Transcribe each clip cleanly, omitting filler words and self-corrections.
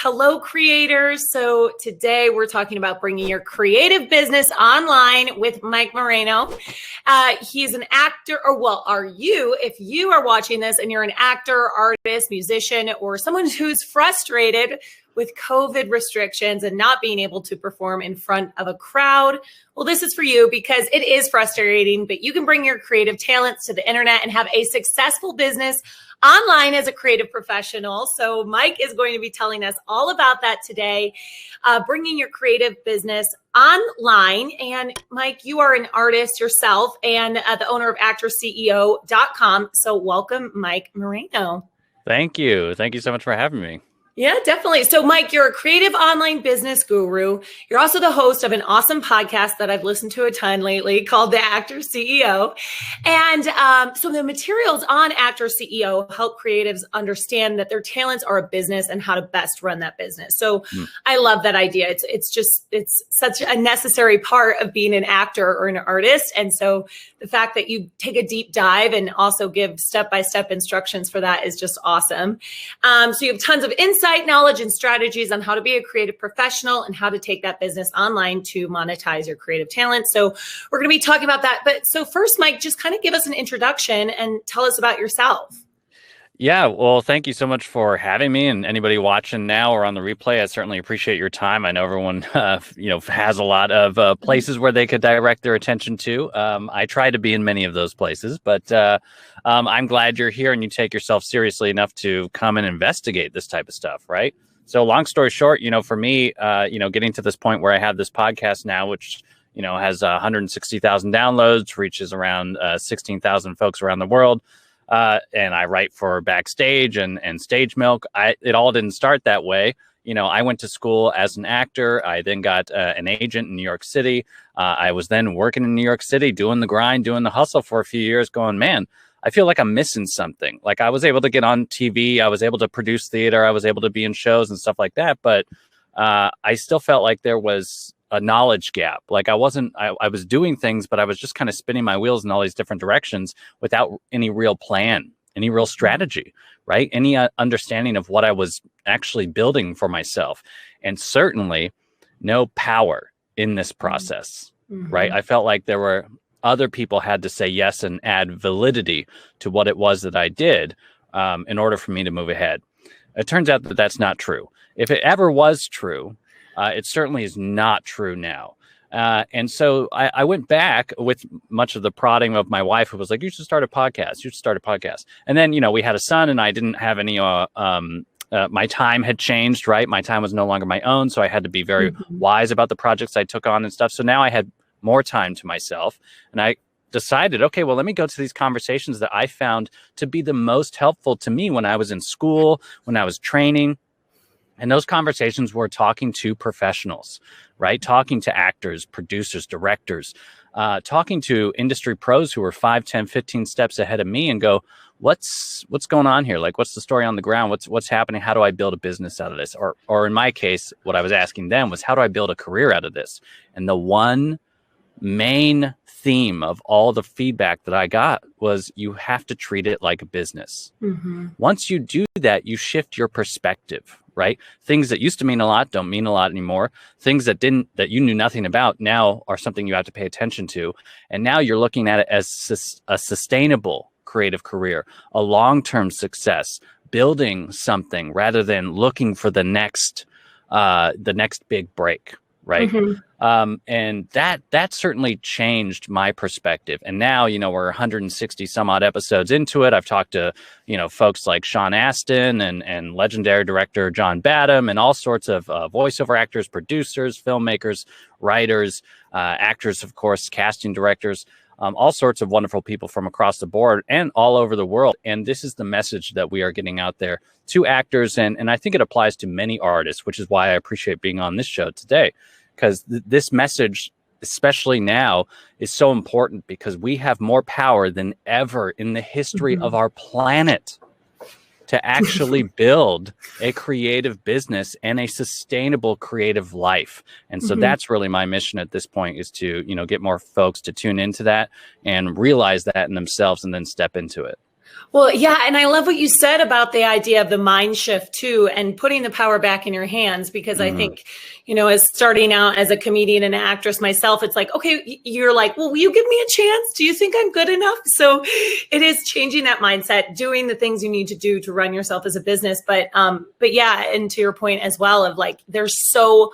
Hello, creators. So today we're talking about bringing your creative business online with Mike Moreno. He's an actor, if you are watching this and you're an actor, artist, musician, or someone who's frustrated with COVID restrictions and not being able to perform in front of a crowd, well, this is for you because it is frustrating, but you can bring your creative talents to the internet and have a successful business online as a creative professional. So Mike is going to be telling us all about that today, bringing your creative business online. And Mike, you are an artist yourself and the owner of actorceo.com. So welcome, Mike Moreno. Thank you. Thank you so much for having me. Yeah, definitely. So Mike, you're a creative online business guru. You're also the host of an awesome podcast that I've listened to a ton lately called The Actor CEO. And so the materials on Actor CEO help creatives understand that their talents are a business and how to best run that business. So I love that idea. It's such a necessary part of being an actor or an artist. And so the fact that you take a deep dive and also give step-by-step instructions for that is just awesome. So you have tons of insight, knowledge, and strategies on how to be a creative professional and how to take that business online to monetize your creative talent. So we're going to be talking about that. But so first, Mike, just kind of give us an introduction and tell us about yourself. Yeah, well, thank you so much for having me, and anybody watching now or on the replay, I certainly appreciate your time. I know everyone, has a lot of places where they could direct their attention to. I try to be in many of those places, but I'm glad you're here and you take yourself seriously enough to come and investigate this type of stuff, right? So, long story short, for me, getting to this point where I have this podcast now, which has 160,000 downloads, reaches around 16,000 folks around the world. And I write for Backstage and Stage Milk. It all didn't start that way. I went to school as an actor. I then got an agent in New York City. I was then working in New York City, doing the grind, doing the hustle for a few years, going, man, I feel like I'm missing something. Like I was able to get on TV. I was able to produce theater. I was able to be in shows and stuff like that. But I still felt like there was a knowledge gap. Like I was doing things, but I was just kind of spinning my wheels in all these different directions without any real plan, any real strategy, right? Any understanding of what I was actually building for myself. And certainly no power in this process, right? I felt like there were other people had to say yes and add validity to what it was that I did in order for me to move ahead. It turns out that that's not true. If it ever was true, it certainly is not true now. And so I went back with much of the prodding of my wife, who was like, you should start a podcast. You should start a podcast. And then, we had a son and I didn't have any, my time had changed, right? My time was no longer my own. So I had to be very wise about the projects I took on and stuff. So now I had more time to myself and I decided, okay, well, let me go to these conversations that I found to be the most helpful to me when I was in school, when I was training. And those conversations were talking to professionals, right? Talking to actors, producers, directors, talking to industry pros who were 5, 10, 15 steps ahead of me and go, what's going on here? Like, what's the story on the ground? What's happening? How do I build a business out of this? Or in my case, what I was asking them was, how do I build a career out of this? And the one main theme of all the feedback that I got was you have to treat it like a business. Once you do that, you shift your perspective, right? Things that used to mean a lot don't mean a lot anymore. Things that you knew nothing about now are something you have to pay attention to. And now you're looking at it as a sustainable creative career, a long-term success, building something rather than looking for the next big break. Right. And that certainly changed my perspective. And now, we're 160 some odd episodes into it. I've talked to, folks like Sean Astin and legendary director John Badham and all sorts of voiceover actors, producers, filmmakers, writers, actors, of course, casting directors, all sorts of wonderful people from across the board and all over the world. And this is the message that we are getting out there to actors. And I think it applies to many artists, which is why I appreciate being on this show today, because this message, especially now, is so important because we have more power than ever in the history of our planet to actually build a creative business and a sustainable creative life. And so that's really my mission at this point, is to, get more folks to tune into that and realize that in themselves and then step into it. Well, yeah. And I love what you said about the idea of the mind shift too, and putting the power back in your hands, because I think, as starting out as a comedian and an actress myself, it's like, okay, you're like, well, will you give me a chance? Do you think I'm good enough? So it is changing that mindset, doing the things you need to do to run yourself as a business. But yeah. And to your point as well of like, there's so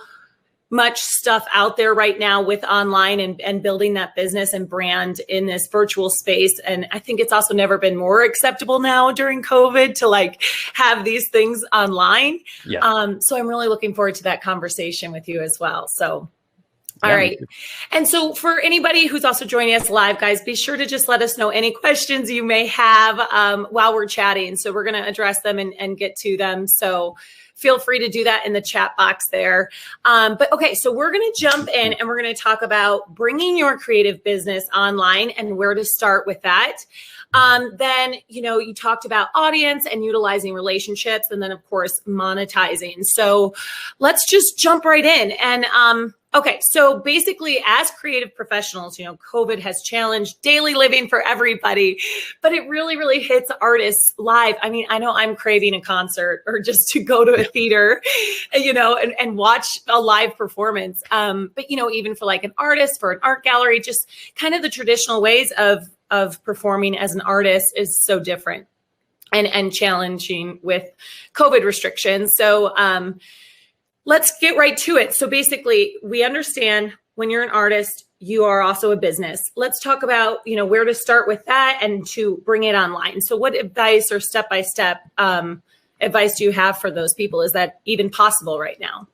much stuff out there right now with online and building that business and brand in this virtual space. And I think it's also never been more acceptable now during COVID to like have these things online. Yeah. So I'm really looking forward to that conversation with you as well. So all right. And so for anybody who's also joining us live, guys, be sure to just let us know any questions you may have while we're chatting. So we're going to address them and get to them. So feel free to do that in the chat box there. But okay, so we're going to jump in and we're going to talk about bringing your creative business online and where to start with that. Then, you talked about audience and utilizing relationships, and then of course, monetizing. So let's just jump right in. And, okay, so basically as creative professionals, COVID has challenged daily living for everybody, but it really, really hits artists live. I mean, I know I'm craving a concert or just to go to a theater, and watch a live performance. But, even for like an artist, for an art gallery, just kind of the traditional ways of performing as an artist is so different and challenging with COVID restrictions. So, let's get right to it. So basically, we understand when you're an artist, you are also a business. Let's talk about, where to start with that and to bring it online. So what advice or step-by-step advice do you have for those people? Is that even possible right now?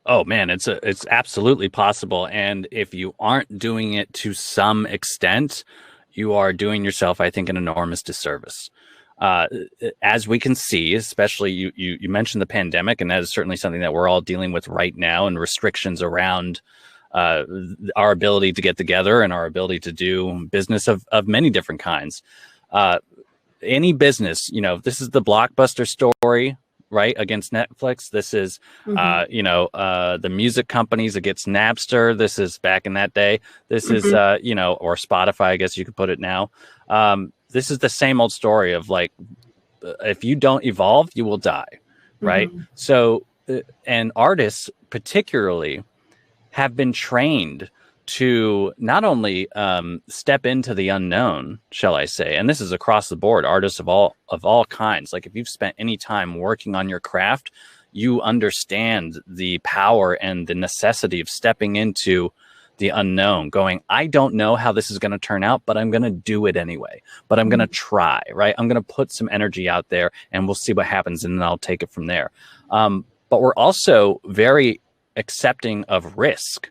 Oh man, it's absolutely possible. And if you aren't doing it to some extent, you are doing yourself, I think, an enormous disservice. As we can see, especially you mentioned the pandemic, and that is certainly something that we're all dealing with right now, and restrictions around our ability to get together and our ability to do business of many different kinds. Any business, this is the Blockbuster story, right, against Netflix. This is, the music companies against Napster. This is back in that day. This is, or Spotify, I guess you could put it now. This is the same old story of like, if you don't evolve, you will die, right? So, and artists particularly have been trained to not only step into the unknown, shall I say, and this is across the board, artists of all kinds. Like if you've spent any time working on your craft, you understand the power and the necessity of stepping into the unknown, going, I don't know how this is going to turn out, but I'm going to do it anyway. But I'm going to try, right? I'm going to put some energy out there and we'll see what happens, and then I'll take it from there. But we're also very accepting of risk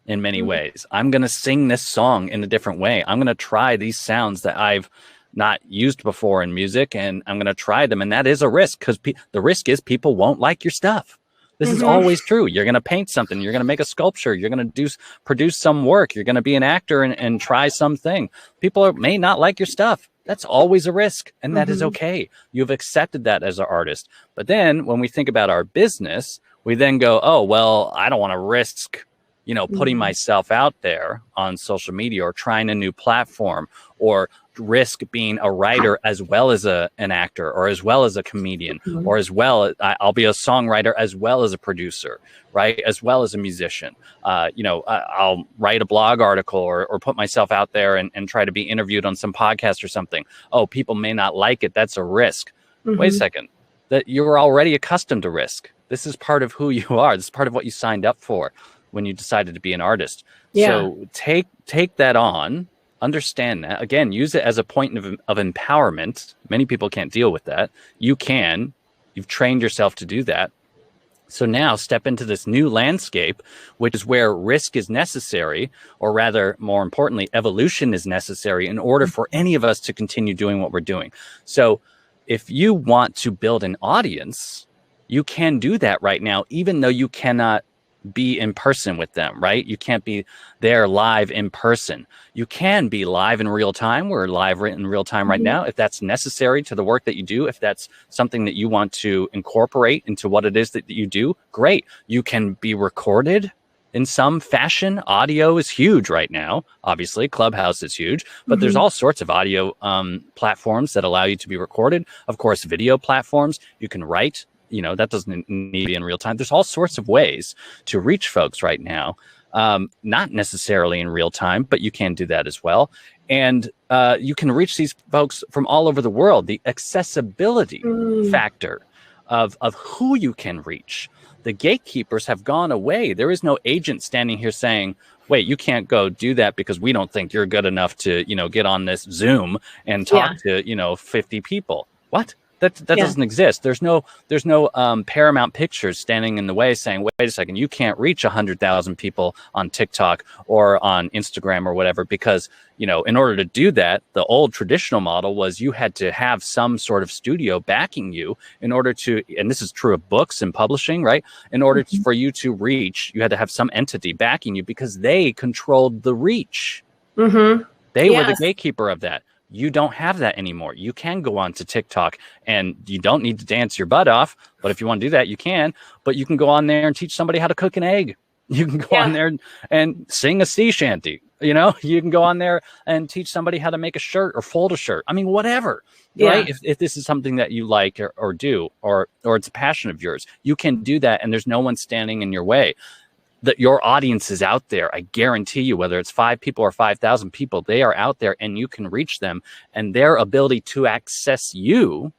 in many ways. I'm going to sing this song in a different way. I'm going to try these sounds that I've not used before in music, and I'm going to try them. And that is a risk, because the risk is people won't like your stuff. This is always true. You're going to paint something. You're going to make a sculpture. You're going to produce some work. You're going to be an actor and try something. People may not like your stuff. That's always a risk, and that is okay. You've accepted that as an artist. But then when we think about our business, we then go, oh, well, I don't want to risk, putting myself out there on social media or trying a new platform, or risk being a writer as well as an actor, or as well as a comedian, or as well, I'll be a songwriter as well as a producer, right? As well as a musician. I'll write a blog article or put myself out there and try to be interviewed on some podcast or something. Oh, people may not like it. That's a risk. Wait a second. That you're already accustomed to risk. This is part of who you are. This is part of what you signed up for when you decided to be an artist. Yeah. So take that on. Understand that. Again, use it as a point of empowerment. Many people can't deal with that. You can. You've trained yourself to do that. So now step into this new landscape, which is where risk is necessary, or rather, more importantly, evolution is necessary in order for any of us to continue doing what we're doing. So if you want to build an audience, you can do that right now, even though you cannot be in person with them, right? You can't be there live in person. You can be live in real time. We're live in real time right now. If that's necessary to the work that you do, if that's something that you want to incorporate into what it is that you do, great. You can be recorded in some fashion. Audio is huge right now. Obviously, Clubhouse is huge, but there's all sorts of audio platforms that allow you to be recorded. Of course, video platforms. You can write. That doesn't need to be in real time. There's all sorts of ways to reach folks right now. Not necessarily in real time, but you can do that as well. And you can reach these folks from all over the world. The accessibility factor of who you can reach. The gatekeepers have gone away. There is no agent standing here saying, wait, you can't go do that because we don't think you're good enough to, get on this Zoom and talk to, 50 people. What? That doesn't exist. There's no Paramount Pictures standing in the way saying, wait a second, you can't reach 100,000 people on TikTok or on Instagram or whatever, because, in order to do that, the old traditional model was you had to have some sort of studio backing you in order to, and this is true of books and publishing, right? In order for you to reach, you had to have some entity backing you because they controlled the reach. They were the gatekeeper of that. You don't have that anymore. You can go on to TikTok and you don't need to dance your butt off. But if you want to do that, you can. But you can go on there and teach somebody how to cook an egg. You can go on there and sing a sea shanty. You can go on there and teach somebody how to make a shirt or fold a shirt. I mean, whatever, right? If this is something that you like or do, or it's a passion of yours, you can do that. And there's no one standing in your way. That your audience is out there. I guarantee you, whether it's 5 people or 5,000 people, they are out there and you can reach them, and their ability to access you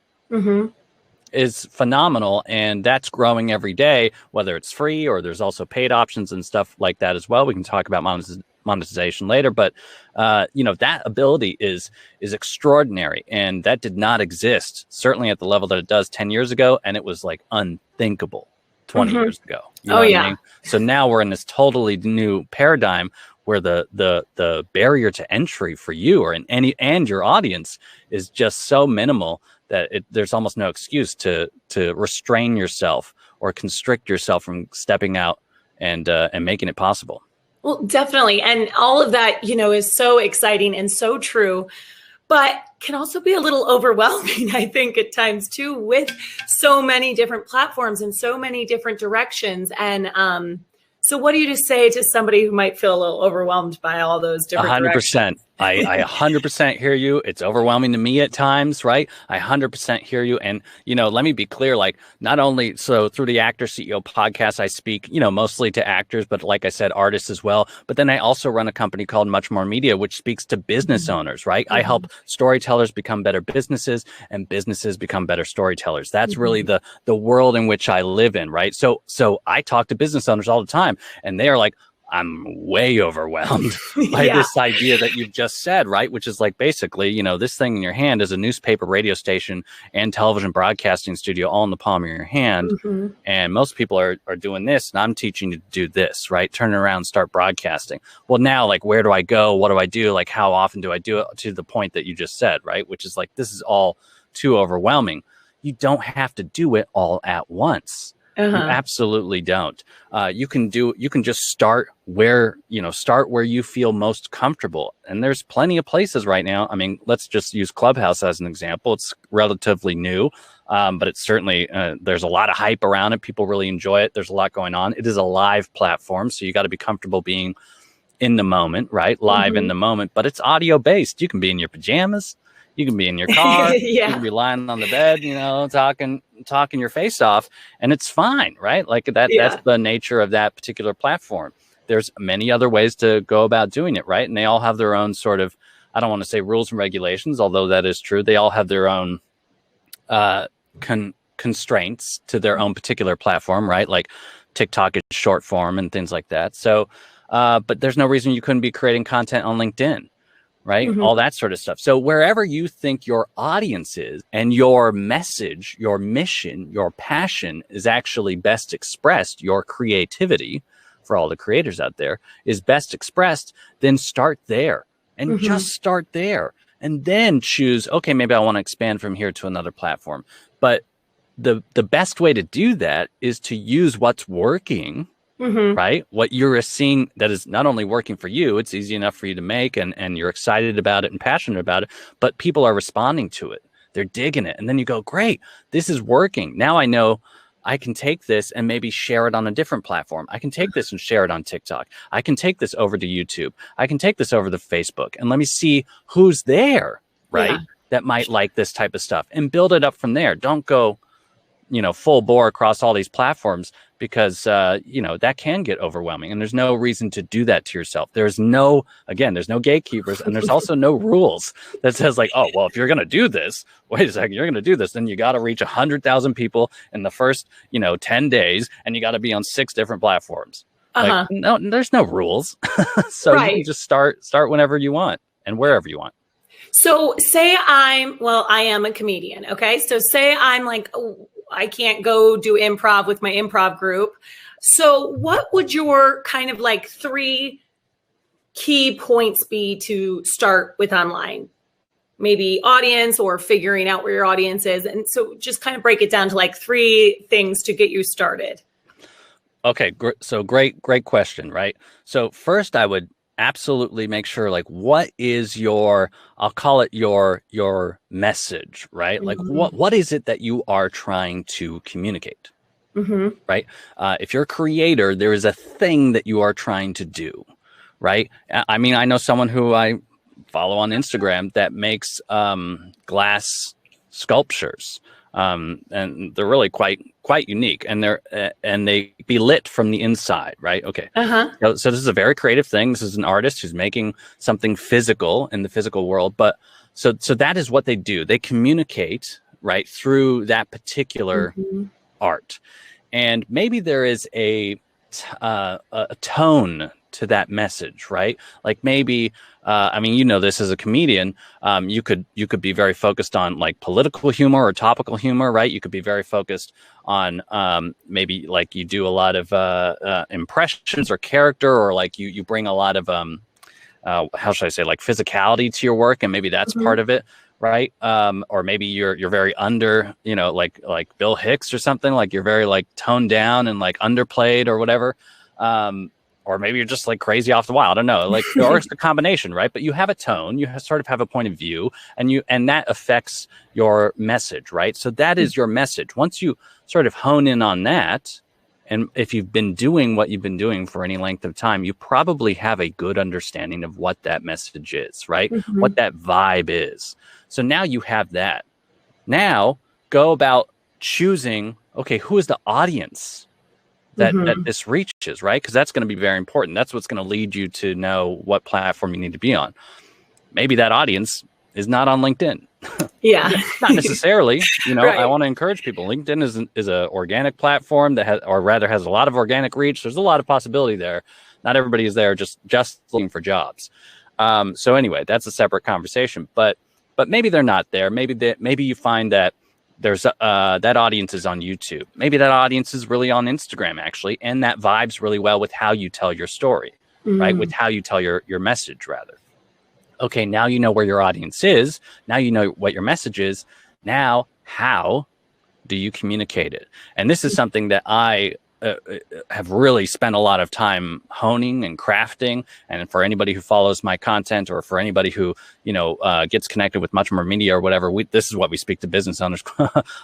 is phenomenal. And that's growing every day, whether it's free or there's also paid options and stuff like that as well. We can talk about monetization later, but that ability is extraordinary, and that did not exist, certainly at the level that it does 10 years ago. And it was like unthinkable 20 years ago. You know what I mean? So now we're in this totally new paradigm where the barrier to entry for you and your audience is just so minimal that there's almost no excuse to restrain yourself or constrict yourself from stepping out and making it possible. Well, definitely. And all of that, is so exciting and so true, but can also be a little overwhelming, I think, at times too, with so many different platforms and so many different directions. And so what do you just say to somebody who might feel a little overwhelmed by all those different 100%. directions? I 100% hear you. It's overwhelming to me at times, right? I 100% hear you. And, let me be clear, like, not only so through the Actor CEO podcast, I speak, mostly to actors, but like I said, artists as well. But then I also run a company called Much More Media, which speaks to business owners, right? I help storytellers become better businesses and businesses become better storytellers. That's really the world in which I live in, right? So I talk to business owners all the time, and they are like, I'm way overwhelmed by this idea that you've just said, right? Which is like, basically, this thing in your hand is a newspaper, radio station, and television broadcasting studio all in the palm of your hand. And most people are doing this, and I'm teaching you to do this, right? Turn it around and start broadcasting. Well, now, like, where do I go? What do I do? Like, how often do I do it? To the point that you just said, right? Which is like, this is all too overwhelming. You don't have to do it all at once. You absolutely don't. You can just start where you feel most comfortable. And there's plenty of places right now. I mean, let's just use Clubhouse as an example. It's relatively new, but it's certainly, there's a lot of hype around it. People really enjoy it. There's a lot going on. It is a live platform, so you got to be comfortable being in the moment, right? Live in the moment, but it's audio based. You can be in your pajamas. You can be in your car. You can be lying on the bed, talking your face off, and it's fine, right? Like that. That's the nature of that particular platform. There's many other ways to go about doing it, right? And they all have their own sort of, I don't want to say rules and regulations, although that is true. They all have their own constraints to their own particular platform, right? Like TikTok is short form and things like that. So, but there's no reason you couldn't be creating content on LinkedIn. Right? All that sort of stuff. So wherever you think your audience is and your message, your mission, your passion is actually best expressed, your creativity, for all the creators out there, is best expressed, then start there and just start there. And then choose, okay, maybe I want to expand from here to another platform. But the best way to do that is to use what's working. Right? What you're seeing that is not only working for you, it's easy enough for you to make and you're excited about it and passionate about it, but people are responding to it. They're digging it. And then you go, great, this is working. Now I know I can take this and maybe share it on a different platform. I can take this and share it on TikTok. I can take this over to YouTube. I can take this over to Facebook, and let me see who's there, right? Yeah. That might like this type of stuff, and build it up from there. Don't go, full bore across all these platforms, because, that can get overwhelming, and there's no reason to do that to yourself. There's no gatekeepers, and there's also no rules that says like, oh, well, if you're going to do this, wait a second, you're going to do this, then you got to reach 100,000 people in the first, 10 days, and you got to be on 6 different platforms. Like, no, there's no rules. So you can just start whenever you want and wherever you want. So say I am a comedian. Okay. So say I'm like, oh, I can't go do improv with my improv group. So what would your kind of like 3 key points be to start with online? Maybe audience, or figuring out where your audience is. And so just kind of break it down to like 3 things to get you started. Okay. So great question. Right. So first I would absolutely make sure, like, what is I'll call it your message, right? Like what is it that you are trying to communicate? Right? If you're a creator, there is a thing that you are trying to do, right? I mean, I know someone who I follow on Instagram that makes glass sculptures. And they're really quite unique, and they be lit from the inside, right? Okay. So this is a very creative thing. This is an artist who's making something physical in the physical world, but so that is what they do. They communicate, right, through that particular art, and maybe there is a tone to that message, right? Like maybe, I mean, this as a comedian, you could be very focused on like political humor or topical humor, right? You could be very focused on maybe like you do a lot of impressions or character, or like you bring a lot of how should I say, like physicality to your work, and maybe that's part of it, right? Or maybe you're very under, like Bill Hicks or something, like you're very like toned down and like underplayed or whatever. Or maybe you're just like crazy off the wall. I don't know, like, or it's a combination, right? But you have a tone, you sort of have a point of view, and that affects your message, right? So that is your message. Once you sort of hone in on that, and if you've been doing what you've been doing for any length of time, you probably have a good understanding of what that message is, right? What that vibe is. So now you have that. Now go about choosing, okay, who is the audience that this reaches, right? Because that's going to be very important. That's what's going to lead you to know what platform you need to be on. Maybe that audience is not on LinkedIn. Yeah. Not necessarily. Right. I want to encourage people. LinkedIn is an organic platform that has a lot of organic reach. There's a lot of possibility there. Not everybody is there just looking for jobs. So anyway, that's a separate conversation. But maybe they're not there. Maybe you find that there's that audience is on YouTube. Maybe that audience is really on Instagram, actually, and that vibes really well with how you tell your story, right? With how you tell your message, rather. Okay, now you know where your audience is. Now you know what your message is. Now, how do you communicate it? And this is something that I have really spent a lot of time honing and crafting. And for anybody who follows my content, or for anybody who gets connected with Much More Media or whatever, this is what we speak to business owners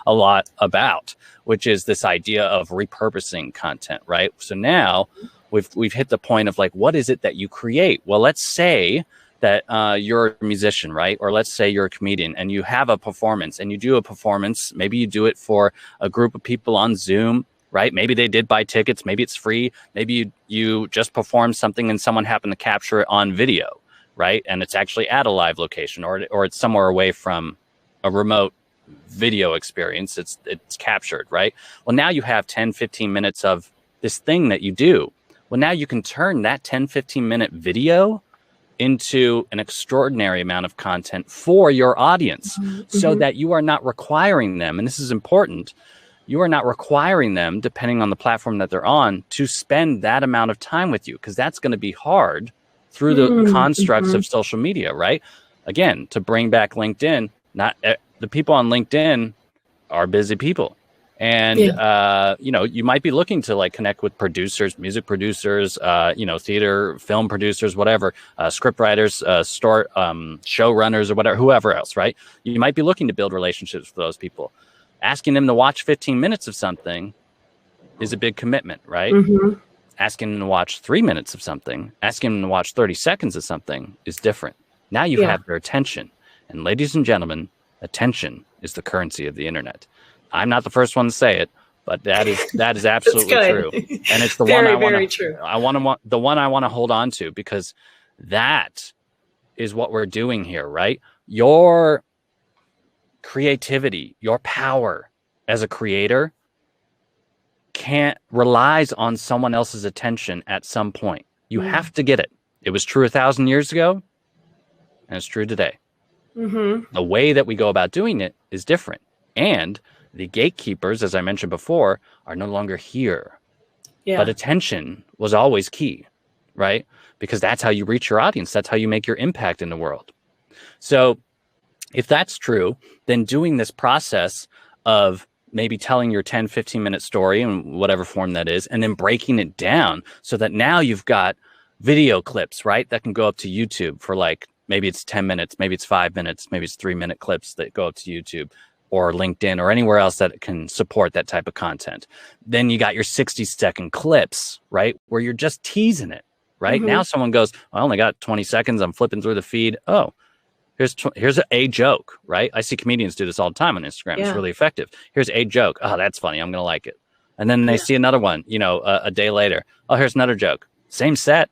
a lot about, which is this idea of repurposing content, right? So now we've hit the point of like, what is it that you create? Well, let's say that you're a musician, right? Or let's say you're a comedian and you have a performance, and you do a performance. Maybe you do it for a group of people on Zoom, right? Maybe they did buy tickets. Maybe it's free. Maybe you just performed something and someone happened to capture it on video, right? And it's actually at a live location, or it's somewhere away from a remote video experience. It's captured, right? Well, now you have 10, 15 minutes of this thing that you do. Well, now you can turn that 10, 15 minute video into an extraordinary amount of content for your audience, so that you are not requiring them, and this is important, you are not requiring them, depending on the platform that they're on, to spend that amount of time with you, because that's going to be hard through the constructs of social media, right? Again, to bring back LinkedIn, not the people on LinkedIn are busy people. And, you might be looking to like connect with producers, music producers, theater, film producers, whatever, script writers, showrunners or whatever, whoever else, right? You might be looking to build relationships with those people. Asking them to watch 15 minutes of something is a big commitment, right? Mm-hmm. Asking them to watch 3 minutes of something, asking them to watch 30 seconds of something is different. Now you have their attention. And ladies and gentlemen, attention is the currency of the internet. I'm not the first one to say it, but that is absolutely true. And it's the one I want to the one I want to hold on to, because that is what we're doing here, right? Your creativity, your power as a creator relies on someone else's attention at some point. You have to get it. It was true 1,000 years ago, and it's true today. The way that we go about doing it is different. And the gatekeepers, as I mentioned before, are no longer here. But attention was always key, right? Because that's how you reach your audience. That's how you make your impact in the world. So if that's true, then doing this process of maybe telling your 10, 15-minute story in whatever form that is, and then breaking it down so that now you've got video clips, right, that can go up to YouTube for like, maybe it's 10 minutes, maybe it's 5 minutes, maybe it's 3-minute clips that go up to YouTube or LinkedIn or anywhere else that can support that type of content. Then you got your 60-second clips, right, where you're just teasing it, right? Now someone goes, I only got 20 seconds. I'm flipping through the feed. Oh, here's a joke, right? I see comedians do this all the time on Instagram. It's really effective. Here's a joke. Oh, that's funny. I'm going to like it. And then they see another one, a day later. Oh, here's another joke. Same set,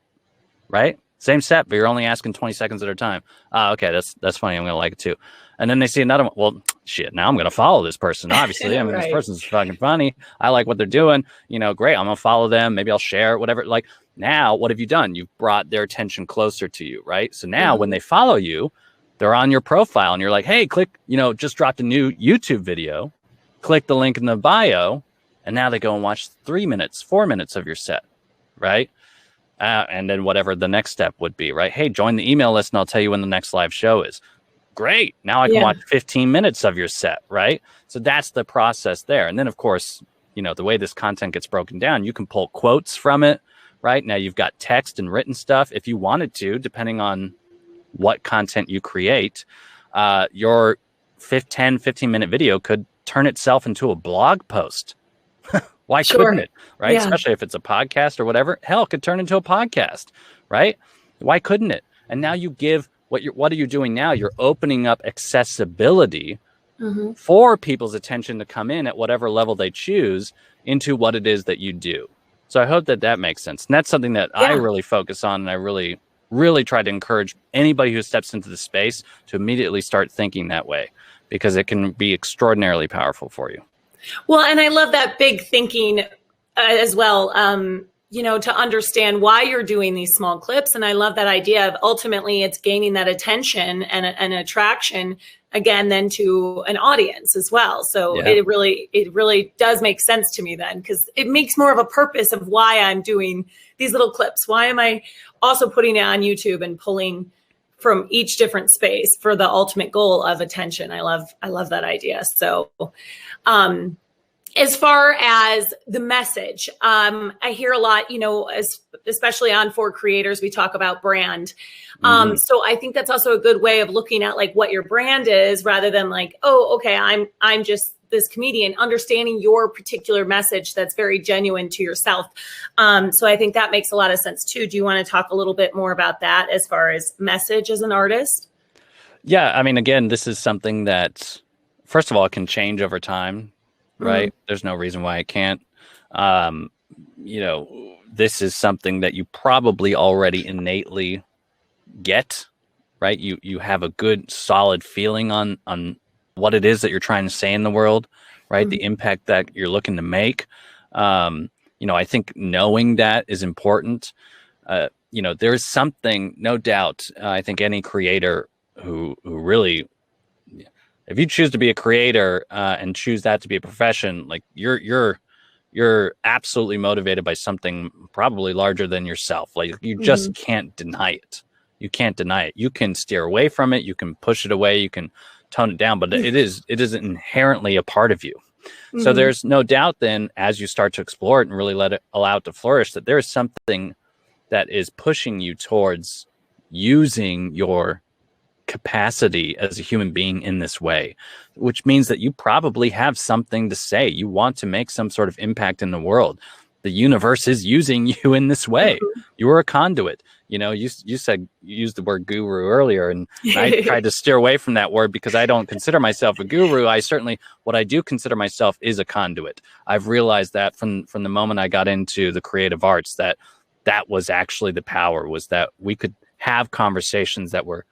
right? Same set, but you're only asking 20 seconds at a time. Okay, that's funny. I'm going to like it too. And then they see another one. Well, shit, now I'm going to follow this person, obviously. I mean, this person's fucking funny. I like what they're doing. Great. I'm going to follow them. Maybe I'll share it, whatever. Like, now, what have you done? You've brought their attention closer to you, right? So now when they follow you, they're on your profile and you're like, hey, click, just dropped a new YouTube video. Click the link in the bio. And now they go and watch 3 minutes, 4 minutes of your set, right? And then whatever the next step would be, right? Hey, join the email list and I'll tell you when the next live show is. Great. Now I can watch 15 minutes of your set, right? So that's the process there. And then, of course, the way this content gets broken down, you can pull quotes from it, right? Now you've got text and written stuff if you wanted to, depending on what content you create. Your 15-minute video could turn itself into a blog post. Why couldn't it, right? Especially if it's a podcast or whatever. Hell, it could turn into a podcast, right? Why couldn't it? And now you give what are you doing now? You're opening up accessibility for people's attention to come in at whatever level they choose into what it is that you do. So I hope that makes sense. And that's something that I really focus on, and I really, really try to encourage anybody who steps into the space to immediately start thinking that way, because it can be extraordinarily powerful for you. Well, and I love that big thinking as well, to understand why you're doing these small clips. And I love that idea of ultimately it's gaining that attention and an attraction again, then to an audience as well. So it really does make sense to me then, because it makes more of a purpose of why I'm doing these little clips. Why am I also putting it on YouTube and pulling from each different space for the ultimate goal of attention? I love that idea. So, as far as the message, I hear a lot, especially on For Creators, we talk about brand. So I think that's also a good way of looking at like what your brand is, rather than like, oh, okay, I'm just this comedian. Understanding your particular message that's very genuine to yourself. So I think that makes a lot of sense too. Do you want to talk a little bit more about that as far as message as an artist? Yeah, I mean, again, this is something that, first of all, it can change over time. Right. There's no reason why it can't. This is something that you probably already innately get, right? You have a good, solid feeling on what it is that you're trying to say in the world, right? The impact that you're looking to make. I think knowing that is important. There's something, no doubt, I think any creator who really, if you choose to be a creator and choose that to be a profession, like you're absolutely motivated by something probably larger than yourself. Like you just can't deny it. You can't deny it. You can steer away from it. You can push it away. You can tone it down, but it is inherently a part of you. So there's no doubt then, as you start to explore it and really allow it to flourish, that there is something that is pushing you towards using your capacity as a human being in this way, which means that you probably have something to say. You want to make some sort of impact in the world. The universe is using you in this way. You are a conduit. You know, you used the word guru earlier, and I tried to steer away from that word because I don't consider myself a guru. What I do consider myself is a conduit. I've realized that from the moment I got into the creative arts, that was actually the power, was that we could have conversations that were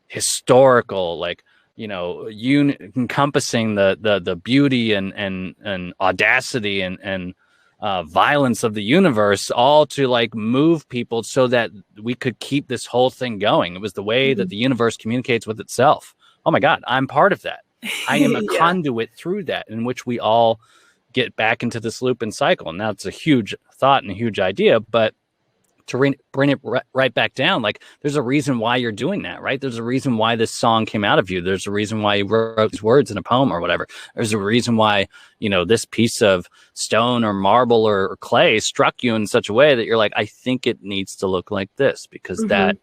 historical, like, you know, encompassing the beauty and audacity and violence of the universe, all to like move people so that we could keep this whole thing going. It was the way that the universe communicates with itself. Oh my God, I'm part of that. I am a conduit through that, in which we all get back into this loop and cycle. And that's a huge thought and a huge idea, but to bring it right back down, like, there's a reason why you're doing that, right? There's a reason why this song came out of you. There's a reason why you wrote these words in a poem or whatever. There's a reason why, you know, this piece of stone or marble or clay struck you in such a way that you're like, I think it needs to look like this, because that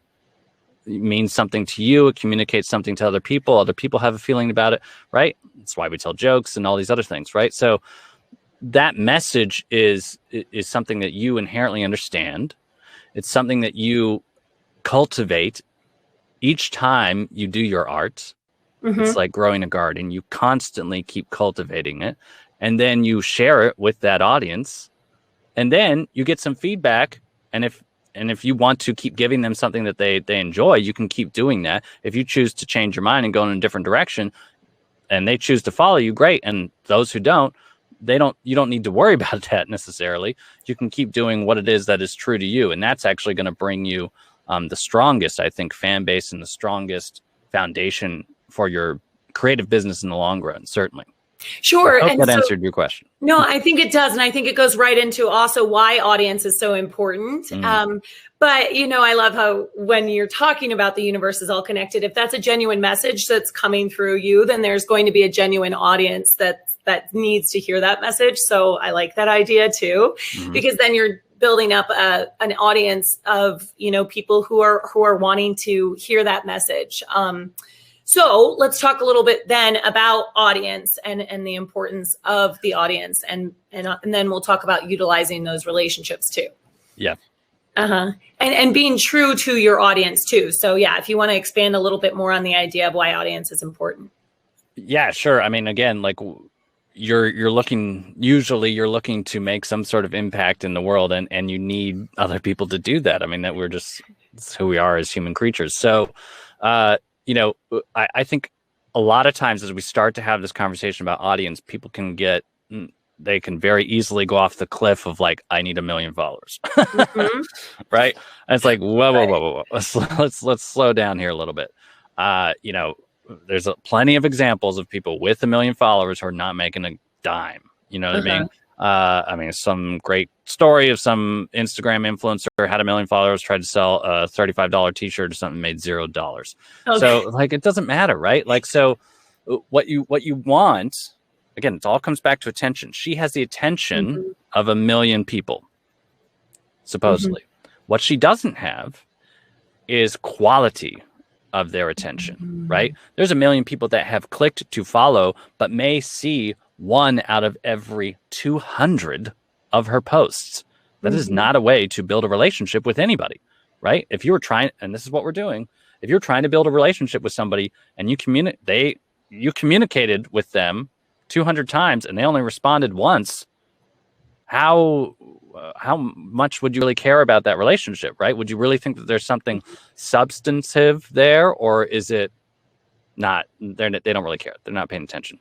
means something to you. It communicates something to other people. Other people have a feeling about it, right? That's why we tell jokes and all these other things, right? So that message is something that you inherently understand. It's something that you cultivate each time you do your art. It's like growing a garden. You constantly keep cultivating it, and then you share it with that audience, and then you get some feedback. And if you want to keep giving them something that they enjoy, you can keep doing that. If you choose to change your mind and go in a different direction, and they choose to follow you, great. And those who don't, you don't need to worry about that necessarily. You can keep doing what it is that is true to you. And that's actually going to bring you the strongest, I think, fan base and the strongest foundation for your creative business in the long run, certainly. Sure. I hope that answered your question. No, I think it does. And I think it goes right into also why audience is so important. But, you know, I love how when you're talking about the universe is all connected, if that's a genuine message that's coming through you, then there's going to be a genuine audience that needs to hear that message. So I like that idea too, because then you're building up an audience of, you know, people who are wanting to hear that message. So let's talk a little bit then about audience and the importance of the audience, and then we'll talk about utilizing those relationships too. Yeah. And being true to your audience too. So yeah, if you want to expand a little bit more on the idea of why audience is important. Yeah, sure. I mean, again, like, you're looking to make some sort of impact in the world, and you need other people to do that. I mean, that's who we are as human creatures. So, you know, I think a lot of times as we start to have this conversation about audience, people can very easily go off the cliff of like, I need 1 million followers, right? And it's like, whoa. Let's slow down here a little bit. You know, there's plenty of examples of people with 1 million followers who are not making a dime. You know what I mean? Some great story of some Instagram influencer had 1 million followers, tried to sell a $35 t-shirt or something, made $0. Okay. So like, it doesn't matter, right? Like, so what you want, again, it all comes back to attention. She has the attention of 1 million people, supposedly. What she doesn't have is quality of their attention, right? There's 1 million people that have clicked to follow, but may see 1 out of every 200 of her posts. That is not a way to build a relationship with anybody, right? If you were trying, and this is what we're doing, if you're trying to build a relationship with somebody and you communicated with them 200 times and they only responded once, how much would you really care about that relationship, right? Would you really think that there's something substantive there, or is it not? They don't really care. They're not paying attention.